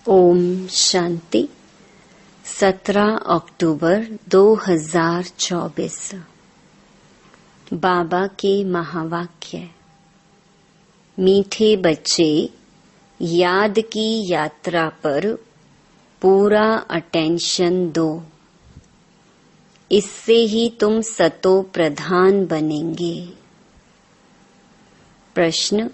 ओम शांति। 17 अक्टूबर 2024। बाबा के महावाक्य। मीठे बच्चे, याद की यात्रा पर पूरा अटेंशन दो। इससे ही तुम सतो प्रधान बनेंगे। प्रश्न: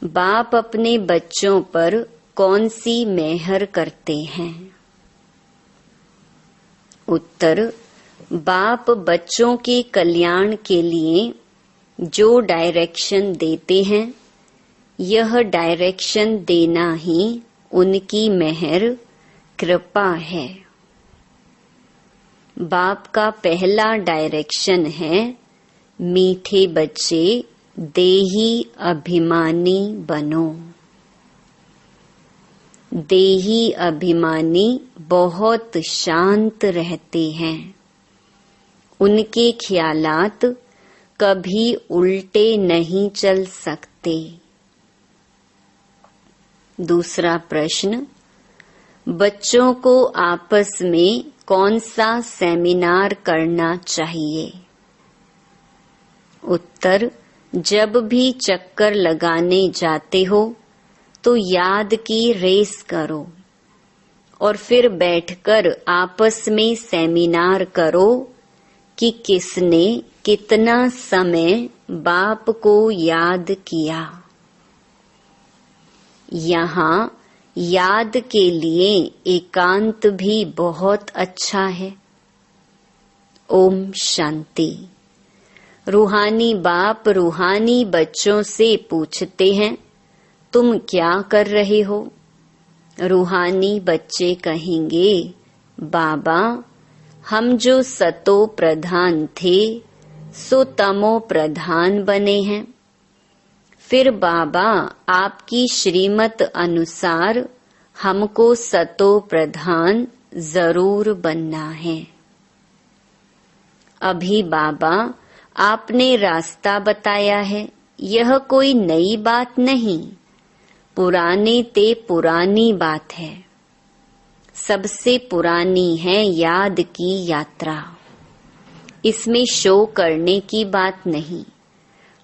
बाप अपने बच्चों पर कौन सी मेहर करते हैं? उत्तर: बाप बच्चों के कल्याण के लिए जो डायरेक्शन देते हैं, यह डायरेक्शन देना ही उनकी मेहर कृपा है। बाप का पहला डायरेक्शन है, मीठे बच्चे देही अभिमानी बनो। देही अभिमानी बहुत शांत रहते हैं। उनके ख्यालात कभी उल्टे नहीं चल सकते। दूसरा प्रश्न: बच्चों को आपस में कौन सा सेमिनार करना चाहिए? उत्तर: जब भी चक्कर लगाने जाते हो तो याद की रेस करो और फिर बैठकर आपस में सेमिनार करो कि किसने कितना समय बाप को याद किया। यहाँ याद के लिए एकांत भी बहुत अच्छा है। ओम शांति। रूहानी बाप रूहानी बच्चों से पूछते हैं, तुम क्या कर रहे हो? रूहानी बच्चे कहेंगे, बाबा, हम जो सतो प्रधान थे सो तमो प्रधान बने हैं। फिर बाबा, आपकी श्रीमत अनुसार हमको सतो प्रधान जरूर बनना है। अभी बाबा, आपने रास्ता बताया है, यह कोई नई बात नहीं, पुराने ते पुरानी बात है। सबसे पुरानी है याद की यात्रा। इसमें शो करने की बात नहीं।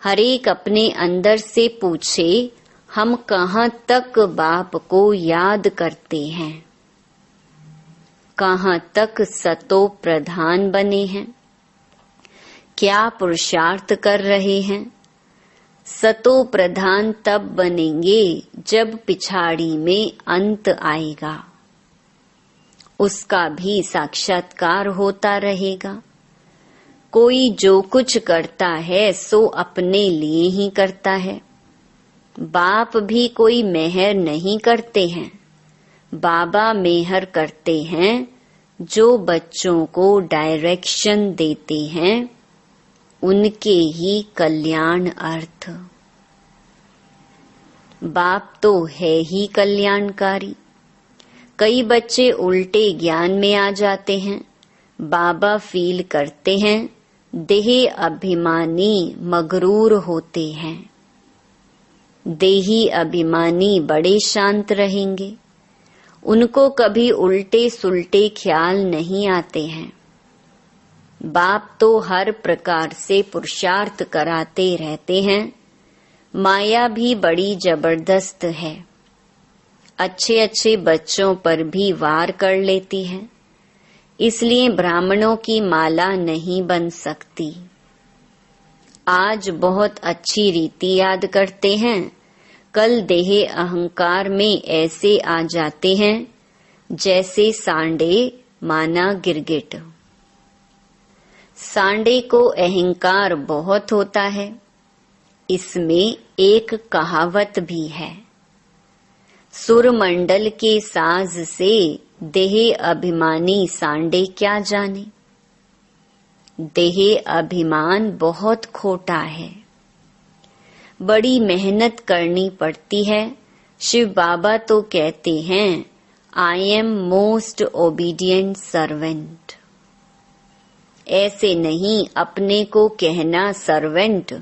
हर एक अपने अंदर से पूछे, हम कहाँ तक बाप को याद करते हैं? कहाँ तक सतो प्रधान बने हैं? क्या पुरुषार्थ कर रहे हैं? सतो प्रधान तब बनेंगे जब पिछाड़ी में अंत आएगा। उसका भी साक्षात्कार होता रहेगा। कोई जो कुछ करता है सो अपने लिए ही करता है। बाप भी कोई मेहर नहीं करते हैं। बाबा मेहर करते हैं जो बच्चों को डायरेक्शन देते हैं, उनके ही कल्याण अर्थ। बाप तो है ही कल्याणकारी। कई बच्चे उल्टे ज्ञान में आ जाते हैं। बाबा फील करते हैं, देह अभिमानी मगरूर होते हैं। देही अभिमानी बड़े शांत रहेंगे। उनको कभी उल्टे सुल्टे ख्याल नहीं आते हैं। बाप तो हर प्रकार से पुरुषार्थ कराते रहते हैं। माया भी बड़ी जबरदस्त है। अच्छे अच्छे बच्चों पर भी वार कर लेती है। इसलिए ब्राह्मणों की माला नहीं बन सकती। आज बहुत अच्छी रीति याद करते हैं, कल देह अहंकार में ऐसे आ जाते हैं जैसे सांडे माना गिरगिट। सांडे को अहंकार बहुत होता है। इसमें एक कहावत भी है, सुरमंडल के साज से देह अभिमानी सांडे क्या जाने। देह अभिमान बहुत खोटा है। बड़ी मेहनत करनी पड़ती है। शिव बाबा तो कहते हैं, I am most obedient servant. ऐसे नहीं अपने को कहना सर्वेंट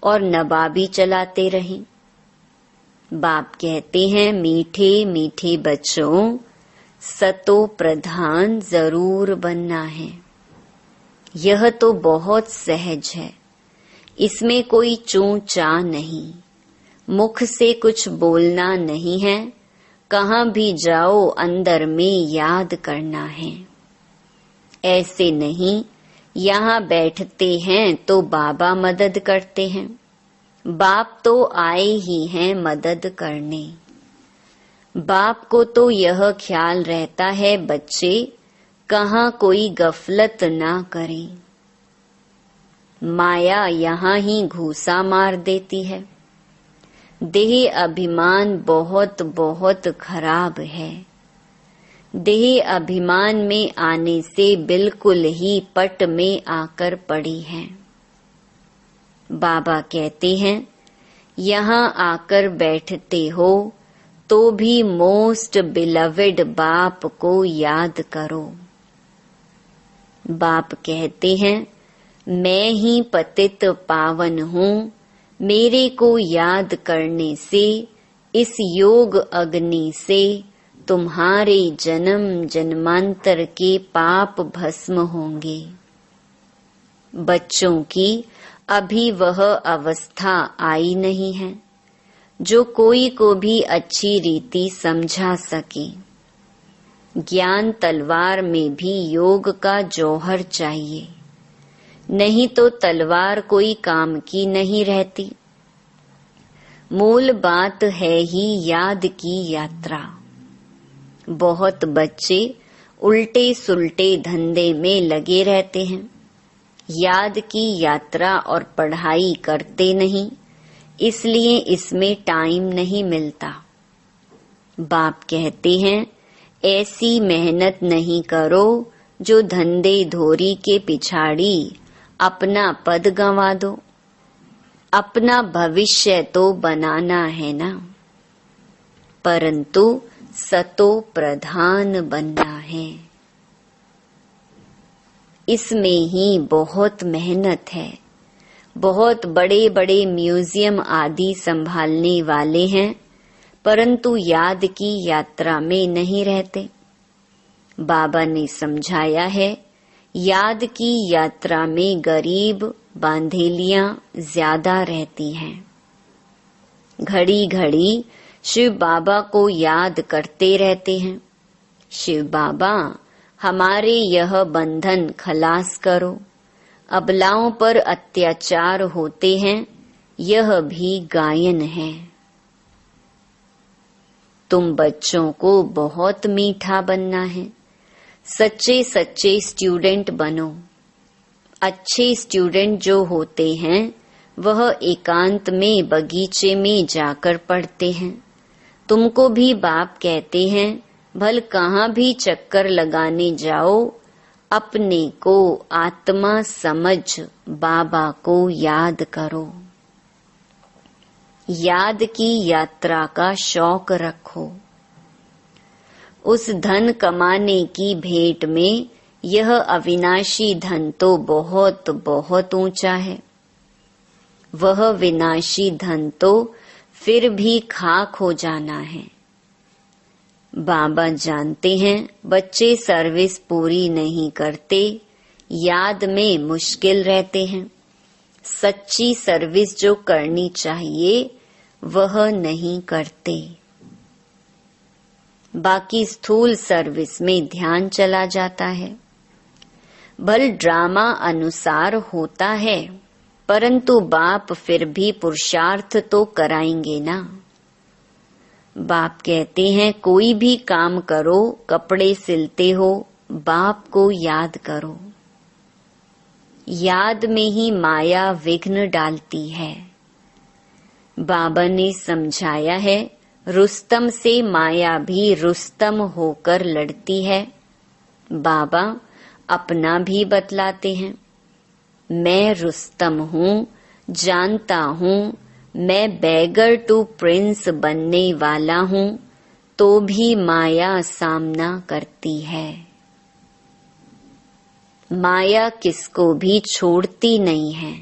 और नवाबी चलाते रहें। बाप कहते हैं, मीठे मीठे बच्चों, सतो प्रधान जरूर बनना है। यह तो बहुत सहज है, इसमें कोई चूं चा नहीं। मुख से कुछ बोलना नहीं है, कहाँ भी जाओ अंदर में याद करना है। ऐसे नहीं यहाँ बैठते हैं तो बाबा मदद करते हैं। बाप तो आए ही हैं मदद करने। बाप को तो यह ख्याल रहता है बच्चे कहाँ कोई गफलत ना करें। माया यहाँ ही घूसा मार देती है। देह अभिमान बहुत बहुत खराब है। देह अभिमान में आने से बिल्कुल ही पट में आकर पड़ी है। बाबा कहते हैं, यहाँ आकर बैठते हो तो भी मोस्ट बिलवेड बाप को याद करो। बाप कहते हैं, मैं ही पतित पावन हूँ, मेरे को याद करने से इस योग अग्नि से तुम्हारे जन्म जन्मांतर के पाप भस्म होंगे। बच्चों की अभी वह अवस्था आई नहीं है जो कोई को भी अच्छी रीति समझा सके। ज्ञान तलवार में भी योग का जौहर चाहिए, नहीं तो तलवार कोई काम की नहीं रहती। मूल बात है ही याद की यात्रा। बहुत बच्चे उल्टे सुल्टे धंधे में लगे रहते हैं, याद की यात्रा और पढ़ाई करते नहीं, इसलिए इसमें टाइम नहीं मिलता। बाप कहते हैं, ऐसी मेहनत नहीं करो जो धंधे धोरी के पिछाड़ी अपना पद गंवा दो। अपना भविष्य तो बनाना है ना, परंतु सतो प्रधान बनना है। इसमें ही बहुत मेहनत है। बहुत बड़े बड़े म्यूजियम आदि संभालने वाले हैं, परंतु याद की यात्रा में नहीं रहते। बाबा ने समझाया है, याद की यात्रा में गरीब बांधेलियां ज्यादा रहती हैं। घड़ी घड़ी शिव बाबा को याद करते रहते हैं, शिव बाबा हमारे यह बंधन खलास करो। अबलाओं पर अत्याचार होते हैं, यह भी गायन है। तुम बच्चों को बहुत मीठा बनना है। सच्चे सच्चे स्टूडेंट बनो। अच्छे स्टूडेंट जो होते हैं वह एकांत में बगीचे में जाकर पढ़ते हैं। तुमको भी बाप कहते हैं, भल कहाँ भी चक्कर लगाने जाओ, अपने को आत्मा समझ बाबा को याद करो। याद की यात्रा का शौक रखो। उस धन कमाने की भेंट में यह अविनाशी धन तो बहुत बहुत ऊंचा है। वह विनाशी धन तो फिर भी खाक हो जाना है। बाबा जानते हैं बच्चे सर्विस पूरी नहीं करते, याद में मुश्किल रहते हैं। सच्ची सर्विस जो करनी चाहिए वह नहीं करते। बाकी स्थूल सर्विस में ध्यान चला जाता है। भल ड्रामा अनुसार होता है, परंतु बाप फिर भी पुरुषार्थ तो कराएंगे ना। बाप कहते हैं, कोई भी काम करो, कपड़े सिलते हो, बाप को याद करो। याद में ही माया विघ्न डालती है। बाबा ने समझाया है, रुस्तम से माया भी रुस्तम होकर लड़ती है। बाबा अपना भी बतलाते हैं, मैं रुस्तम हूँ, जानता हूँ मैं बैगर टू प्रिंस बनने वाला हूँ, तो भी माया सामना करती है। माया किसको भी छोड़ती नहीं है।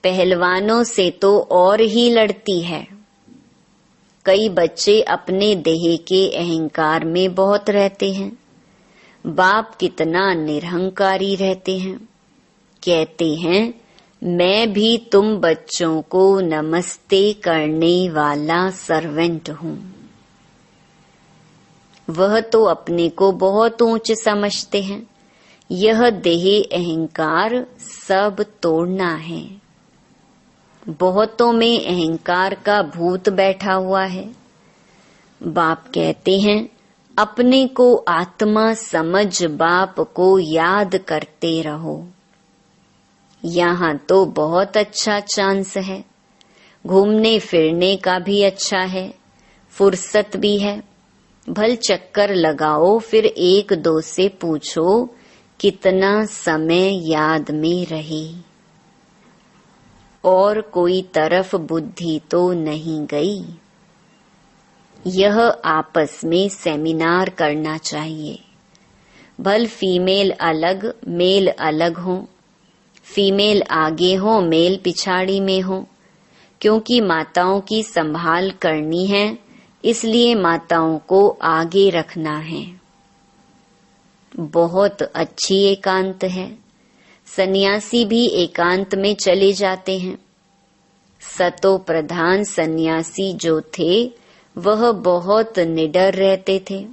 पहलवानों से तो और ही लड़ती है। कई बच्चे अपने देह के अहंकार में बहुत रहते हैं। बाप कितना निरहंकारी रहते हैं। कहते हैं, मैं भी तुम बच्चों को नमस्ते करने वाला सर्वेंट हूँ। वह तो अपने को बहुत ऊंच समझते हैं। यह देह अहंकार सब तोड़ना है। बहुतों में अहंकार का भूत बैठा हुआ है। बाप कहते हैं, अपने को आत्मा समझ बाप को याद करते रहो। यहाँ तो बहुत अच्छा चांस है। घूमने फिरने का भी अच्छा है, फुर्सत भी है। भल चक्कर लगाओ, फिर एक दो से पूछो कितना समय याद में रही। और कोई तरफ बुद्धि तो नहीं गई। यह आपस में सेमिनार करना चाहिए। भल फीमेल अलग मेल अलग हो, फीमेल आगे हो मेल पिछाड़ी में हो, क्योंकि माताओं की संभाल करनी है, इसलिए माताओं को आगे रखना है। बहुत अच्छी एकांत है। सन्यासी भी एकांत में चले जाते हैं। सतो प्रधान सन्यासी जो थे वह बहुत निडर रहते थे।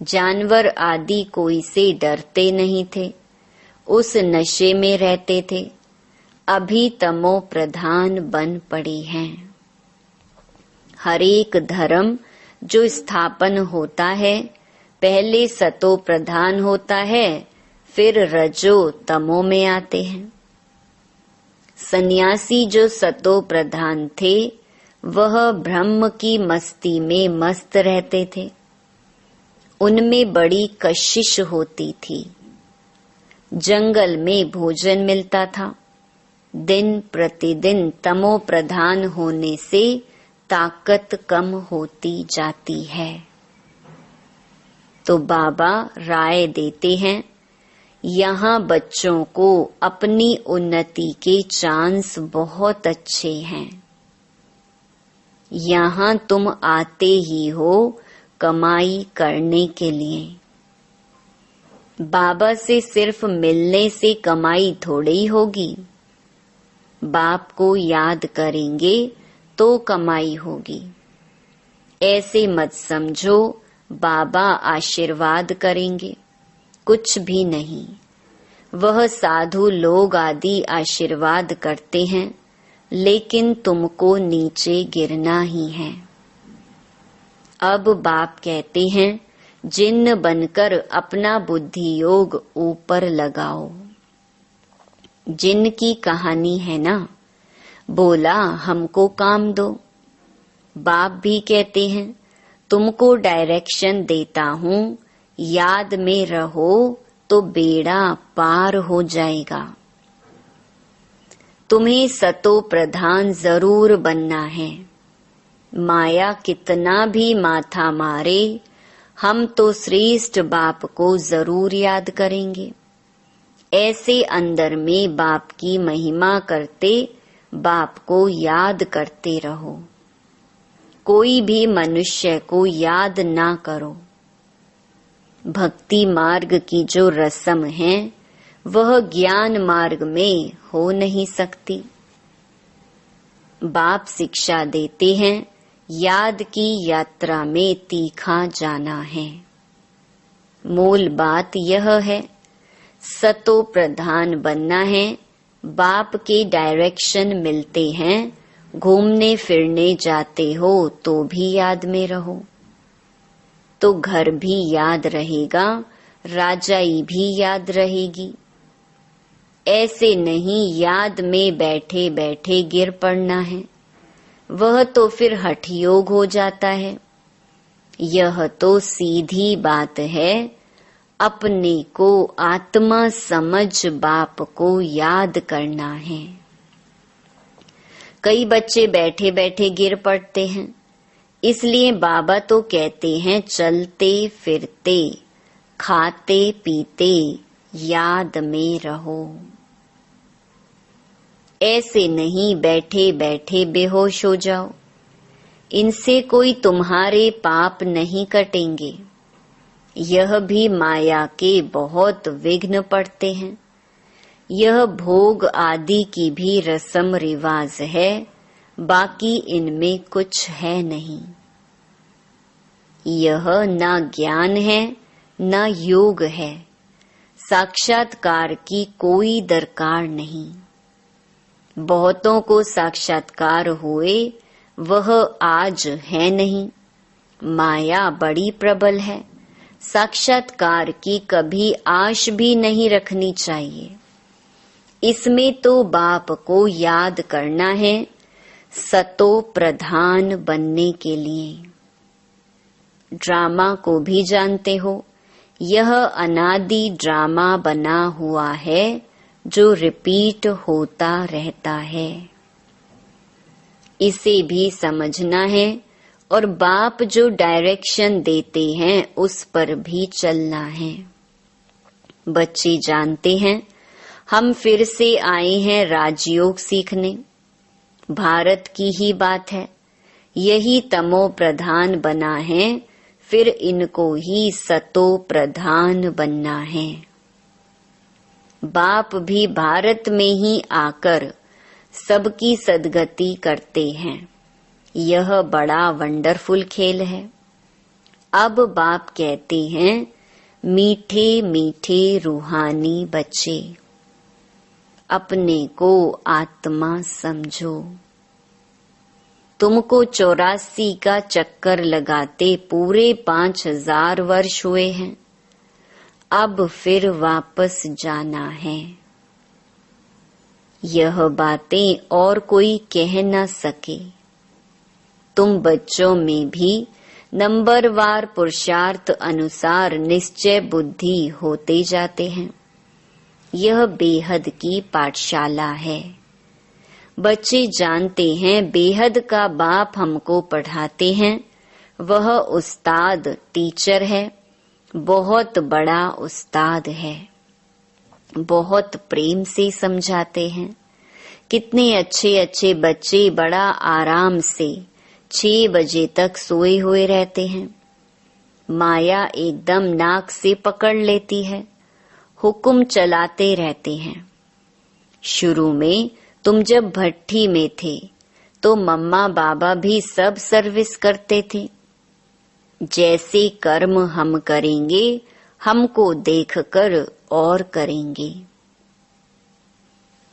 जानवर आदि कोई से डरते नहीं थे। उस नशे में रहते थे। अभी तमो प्रधान बन पड़ी हैं। हरेक धर्म जो स्थापन होता है पहले सतो प्रधान होता है, फिर रजो तमो में आते हैं। सन्यासी जो सतो प्रधान थे वह ब्रह्म की मस्ती में मस्त रहते थे। उनमें बड़ी कशिश होती थी। जंगल में भोजन मिलता था। दिन प्रतिदिन तमो प्रधान होने से ताकत कम होती जाती है। तो बाबा राय देते हैं, यहाँ बच्चों को अपनी उन्नति के चांस बहुत अच्छे हैं। यहाँ तुम आते ही हो कमाई करने के लिए। बाबा से सिर्फ मिलने से कमाई थोड़ी होगी। बाप को याद करेंगे तो कमाई होगी। ऐसे मत समझो बाबा आशीर्वाद करेंगे, कुछ भी नहीं। वह साधु लोग आदि आशीर्वाद करते हैं, लेकिन तुमको नीचे गिरना ही है। अब बाप कहते हैं, जिन्न बनकर अपना बुद्धि योग ऊपर लगाओ। जिन्न की कहानी है ना, बोला हमको काम दो। बाप भी कहते हैं, तुमको डायरेक्शन देता हूँ, याद में रहो तो बेड़ा पार हो जाएगा। तुम्हें सतो प्रधान जरूर बनना है। माया कितना भी माथा मारे, हम तो श्रेष्ठ बाप को जरूर याद करेंगे। ऐसे अंदर में बाप की महिमा करते, बाप को याद करते रहो। कोई भी मनुष्य को याद ना करो। भक्ति मार्ग की जो रस्म है वह ज्ञान मार्ग में हो नहीं सकती। बाप शिक्षा देते हैं, याद की यात्रा में तीखा जाना है। मूल बात यह है, सतो प्रधान बनना है। बाप के डायरेक्शन मिलते हैं, घूमने फिरने जाते हो तो भी याद में रहो, तो घर भी याद रहेगा, राजाई भी याद रहेगी। ऐसे नहीं याद में बैठे बैठे गिर पड़ना है, वह तो फिर हठ योग हो जाता है। यह तो सीधी बात है, अपने को आत्मा समझ बाप को याद करना है। कई बच्चे बैठे बैठे गिर पड़ते हैं, इसलिए बाबा तो कहते हैं, चलते फिरते खाते पीते याद में रहो। ऐसे नहीं बैठे बैठे बेहोश हो जाओ। इनसे कोई तुम्हारे पाप नहीं कटेंगे। यह भी माया के बहुत विघ्न पड़ते हैं। यह भोग आदि की भी रस्म रिवाज है, बाकी इनमें कुछ है नहीं। यह ना ज्ञान है ना योग है। साक्षात्कार की कोई दरकार नहीं। बहुतों को साक्षात्कार हुए, वह आज है नहीं। माया बड़ी प्रबल है। साक्षात्कार की कभी आश भी नहीं रखनी चाहिए। इसमें तो बाप को याद करना है, सतो प्रधान बनने के लिए। ड्रामा को भी जानते हो, यह अनादि ड्रामा बना हुआ है जो रिपीट होता रहता है। इसे भी समझना है और बाप जो डायरेक्शन देते हैं उस पर भी चलना है। बच्चे जानते हैं हम फिर से आए हैं राजयोग सीखने। भारत की ही बात है। यही तमो प्रधान बना है, फिर इनको ही सतो प्रधान बनना है। बाप भी भारत में ही आकर सबकी सद्गति करते हैं। यह बड़ा वंडरफुल खेल है। अब बाप कहते हैं, मीठे मीठे रूहानी बच्चे, अपने को आत्मा समझो। तुमको 84 का चक्कर लगाते पूरे 5000 वर्ष हुए हैं। अब फिर वापस जाना है। यह बातें और कोई कह न सके। तुम बच्चों में भी नंबरवार पुरुषार्थ अनुसार निश्चय बुद्धि होते जाते हैं। यह बेहद की पाठशाला है। बच्चे जानते हैं बेहद का बाप हमको पढ़ाते हैं। वह उस्ताद टीचर है, बहुत बड़ा उस्ताद है। बहुत प्रेम से समझाते हैं। कितने अच्छे अच्छे बच्चे बड़ा आराम से 6 बजे तक सोए हुए रहते हैं। माया एकदम नाक से पकड़ लेती है, हुक्म चलाते रहते हैं। शुरू में तुम जब भट्ठी में थे तो मम्मा बाबा भी सब सर्विस करते थे। जैसे कर्म हम करेंगे, हमको देखकर और करेंगे।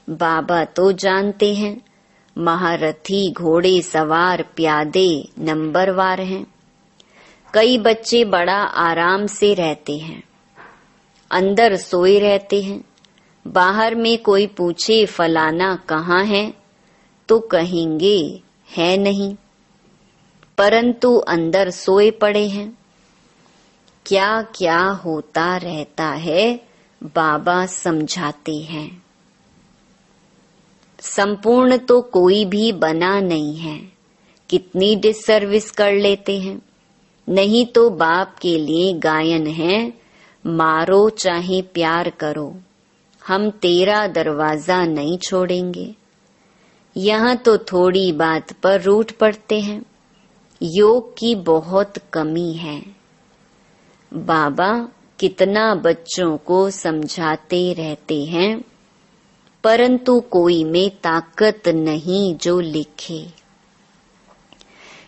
बाबा तो जानते हैं, महारथी घोड़े सवार प्यादे नंबरवार हैं। कई बच्चे बड़ा आराम से रहते हैं, अंदर सोए रहते हैं। बाहर में कोई पूछे फलाना कहाँ है तो कहेंगे है नहीं, परंतु अंदर सोए पड़े हैं। क्या क्या होता रहता है बाबा समझाते हैं। संपूर्ण तो कोई भी बना नहीं है। कितनी डिससर्विस कर लेते हैं। नहीं तो बाप के लिए गायन है, मारो चाहे प्यार करो, हम तेरा दरवाजा नहीं छोड़ेंगे। यहाँ तो थोड़ी बात पर रूठ पड़ते हैं। योग की बहुत कमी है। बाबा कितना बच्चों को समझाते रहते हैं, परंतु कोई में ताकत नहीं जो लिखे।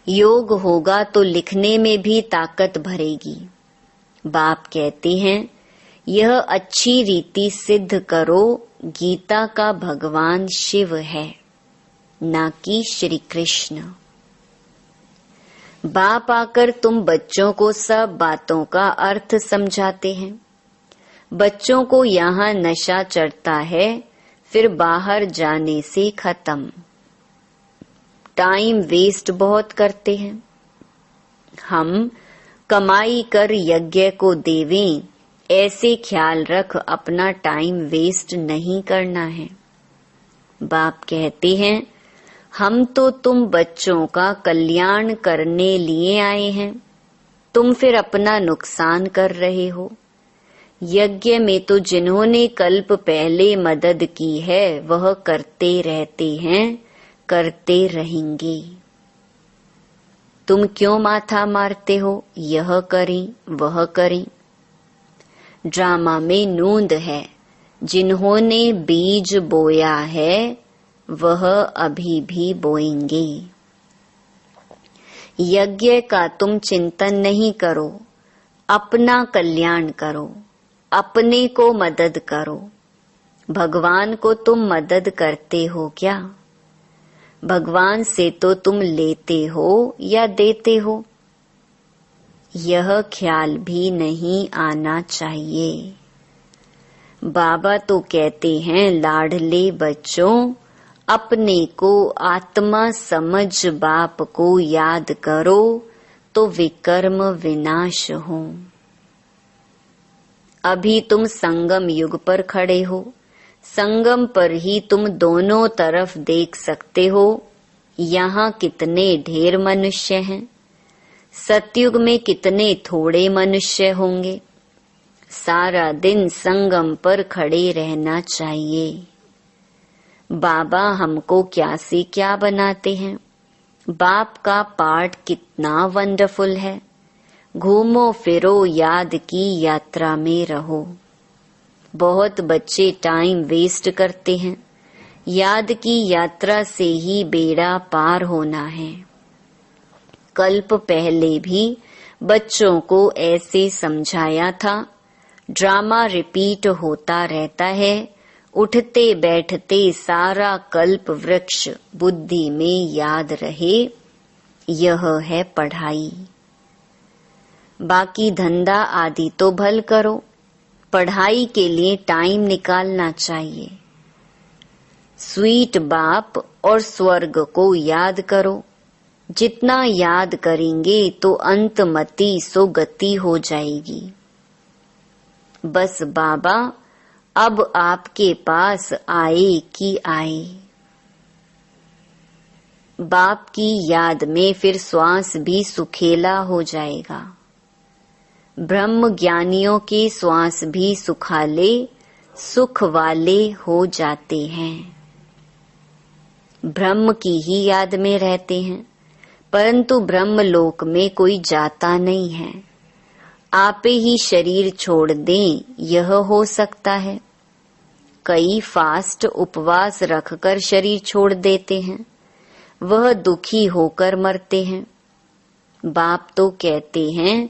योग होगा तो लिखने में भी ताकत भरेगी। बाप कहते हैं, यह अच्छी रीति सिद्ध करो, गीता का भगवान शिव है, ना कि श्री कृष्ण। बाप आकर तुम बच्चों को सब बातों का अर्थ समझाते हैं। बच्चों को यहाँ नशा चढ़ता है, फिर बाहर जाने से खत्म। टाइम वेस्ट बहुत करते हैं। हम कमाई कर यज्ञ को देवें, ऐसे ख्याल रख अपना टाइम वेस्ट नहीं करना है। बाप कहते हैं, हम तो तुम बच्चों का कल्याण करने लिए आए हैं, तुम फिर अपना नुकसान कर रहे हो। यज्ञ में तो जिन्होंने कल्प पहले मदद की है वह करते रहते हैं, करते रहेंगे। तुम क्यों माथा मारते हो, यह करें वह करें। ड्रामा में नूंद है, जिन्होंने बीज बोया है वह अभी भी बोएंगे। यज्ञ का तुम चिंतन नहीं करो, अपना कल्याण करो, अपने को मदद करो। भगवान को तुम मदद करते हो क्या? भगवान से तो तुम लेते हो या देते हो, यह ख्याल भी नहीं आना चाहिए। बाबा तो कहते हैं, लाडले बच्चों, अपने को आत्मा समझ बाप को याद करो तो विकर्म विनाश हो। अभी तुम संगम युग पर खड़े हो, संगम पर ही तुम दोनों तरफ देख सकते हो। यहाँ कितने ढेर मनुष्य हैं, सतयुग में कितने थोड़े मनुष्य होंगे। सारा दिन संगम पर खड़े रहना चाहिए। बाबा हमको क्या से क्या बनाते हैं। बाप का पाठ कितना वंडरफुल है। घूमो फिरो, याद की यात्रा में रहो। बहुत बच्चे टाइम वेस्ट करते हैं। याद की यात्रा से ही बेड़ा पार होना है। कल्प पहले भी बच्चों को ऐसे समझाया था। ड्रामा रिपीट होता रहता है। उठते बैठते सारा कल्प वृक्ष बुद्धि में याद रहे, यह है पढ़ाई। बाकी धंधा आदि तो भल करो, पढ़ाई के लिए टाइम निकालना चाहिए। स्वीट बाप और स्वर्ग को याद करो। जितना याद करेंगे तो अंतमति सो गति हो जाएगी। बस बाबा अब आपके पास आए कि आए। बाप की याद में फिर श्वास भी सुखेला हो जाएगा। ब्रह्म ज्ञानियों के श्वास भी सुखाले सुख वाले हो जाते हैं। ब्रह्म की ही याद में रहते हैं, परंतु ब्रह्म लोक में कोई जाता नहीं है। आपे ही शरीर छोड़ दें, यह हो सकता है। कई फास्ट उपवास रखकर शरीर छोड़ देते हैं, वह दुखी होकर मरते हैं। बाप तो कहते हैं,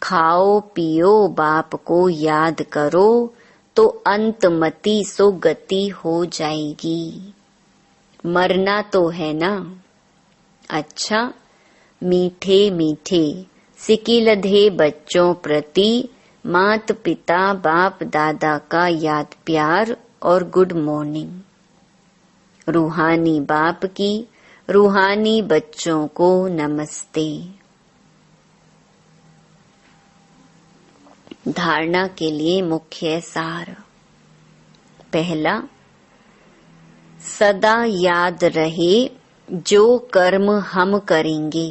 खाओ पियो बाप को याद करो तो अंतमति सो गति हो जाएगी। मरना तो है ना। अच्छा, मीठे मीठे सिकिलधे बच्चों प्रति मात पिता बाप दादा का याद प्यार और गुड मॉर्निंग। रूहानी बाप की रूहानी बच्चों को नमस्ते। धारणा के लिए मुख्य सार। पहला, सदा याद रहे जो कर्म हम करेंगे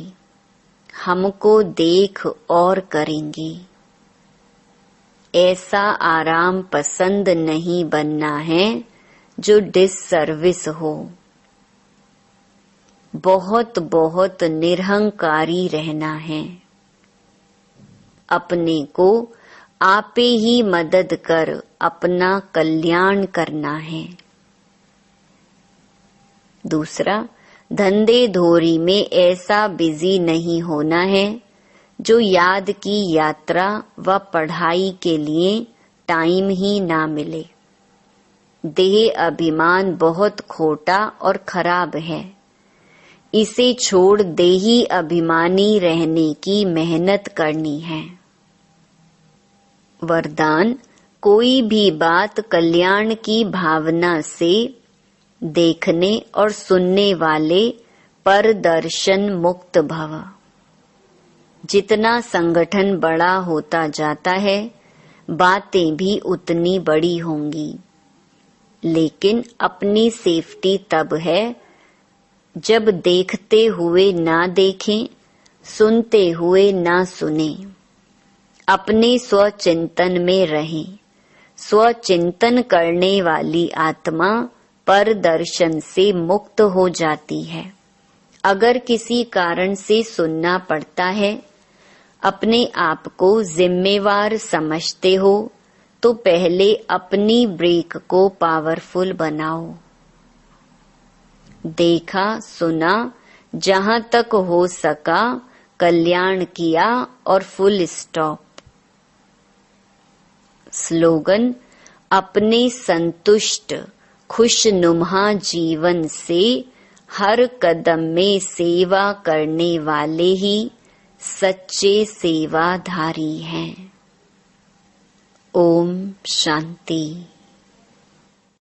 हमको देख और करेंगे। ऐसा आराम पसंद नहीं बनना है जो डिससर्विस हो। बहुत बहुत निरहंकारी रहना है। अपने को आपे ही मदद कर अपना कल्याण करना है। दूसरा, धंधे धोरी में ऐसा बिजी नहीं होना है जो याद की यात्रा व पढ़ाई के लिए टाइम ही ना मिले। देह अभिमान बहुत खोटा और खराब है। इसे छोड़ देही अभिमानी रहने की मेहनत करनी है। वरदान, कोई भी बात कल्याण की भावना से देखने और सुनने वाले परदर्शन मुक्त भव। जितना संगठन बड़ा होता जाता है, बातें भी उतनी बड़ी होंगी। लेकिन अपनी सेफ्टी तब है जब देखते हुए ना देखें, सुनते हुए ना सुने। अपने स्वचिंतन में रहें। स्वचिंतन करने वाली आत्मा परदर्शन से मुक्त हो जाती है। अगर किसी कारण से सुनना पड़ता है, अपने आप को जिम्मेवार समझते हो तो पहले अपनी ब्रेक को पावरफुल बनाओ। देखा सुना, जहां तक हो सका कल्याण किया और फुल स्टॉप। स्लोगन, अपने संतुष्ट खुशनुमा जीवन से हर कदम में सेवा करने वाले ही सच्चे सेवाधारी हैं। ओम शांति।